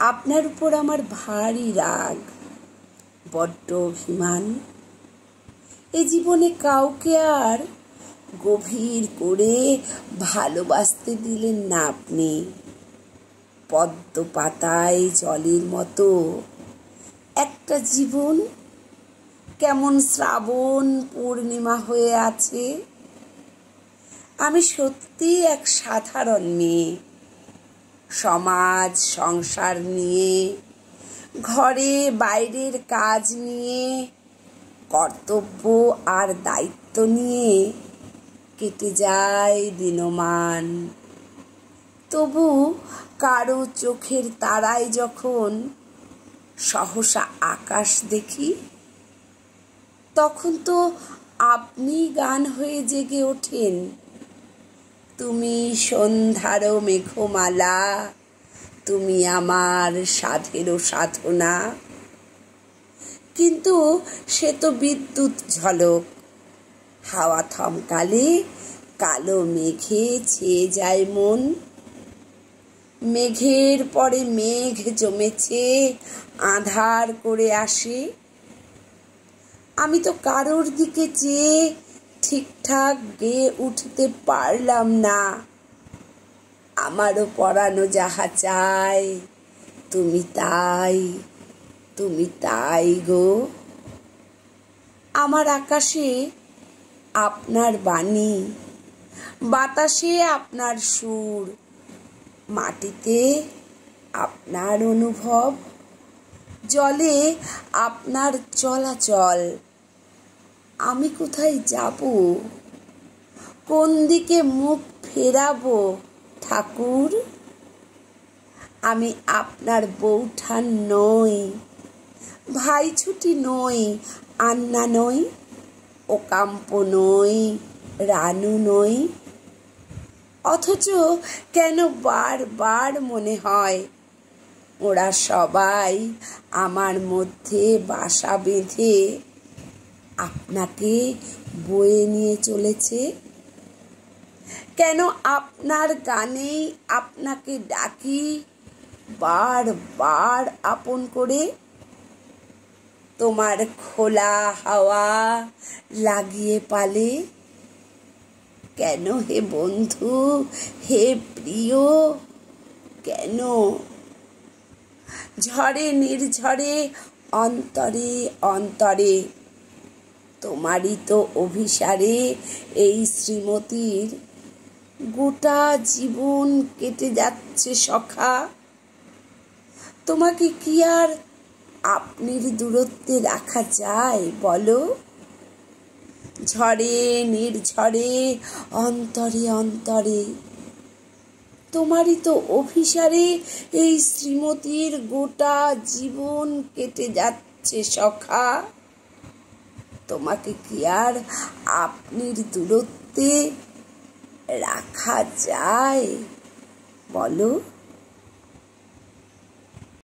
আপনার উপর আমার ভারী রাগ, বড্ড অভিমান। এ জীবনে কাউকে আর গভীর করে ভালোবাসতে দিলেন না আপনি। পদ্ম পাতায় জলের মতো একটা জীবন কেমন শ্রাবণ পূর্ণিমা হয়ে আছে। আমি সত্যি এক সাধারণ মেয়ে, সমাজ সংসার নিয়ে, ঘরে বাইরের কাজ নিয়ে, কর্তব্য আর দায়িত্ব নিয়ে কেটে যায় দিনমান। তবু কারো চোখের তারায় যখন সহসা আকাশ দেখি, তখন তো আপনি গান হয়ে জেগে ওঠেন। তুমি সন্ধ্যার মেঘমালা, তুমি আমার সাধেরও সাধনা। কিন্তু সে তো বিদ্যুৎ ঝলক, হাওয়া থমকালে কালো মেঘে ছেয়ে যায় মন। মেঘের পরে মেঘ জমেছে, আঁধার করে আসে। আমি তো কারোর দিকে চেয়ে ঠিকঠাক গেয়ে উঠতে পারলাম না। আমারও পরানো যাহা চায়, তুমি তাই, তুমি তাই গো। আমার আকাশে আপনার বাণী, বাতাসে আপনার সুর, মাটিতে আপনার অনুভব, জলে আপনার চলাচল। আমি কোথায় যাব, কোন দিকে মুখ ফেরাবো ঠাকুর? আমি আপনার বৌঠান নই, ভাই ছুটি নই, আন্না নই, ওকাম্প নই, রানু নই। অথচ কেন বারবার মনে হয় ওরা সবাই আমার মধ্যে বাসা বেঁধে আপনাকে বয়ে নিয়ে চলেছে। কেন আপনার গানেই আপনাকে ডাকি বারবার আপন করে। তোমার খোলা হাওয়া লাগিয়ে পালে। কেন হে বন্ধু, হে প্রিয়, কেন? ঝড়ে নির্ঝরে অন্তরে অন্তরে তোমারই তো অভিসারে এই শ্রীমতীর গোটা জীবন কেটে যাচ্ছে সখা। তোমাকে কি আর আপনির দূরত্বে রাখা যায় বলো? ঝড়ে নির্ঝরে অন্তরে অন্তরে তোমারই তো অভিসারে এই শ্রীমতীর গোটা জীবন কেটে যাচ্ছে সখা। তোমাকে কি আর আপনির দূরত্বে রাখা যায় বলো?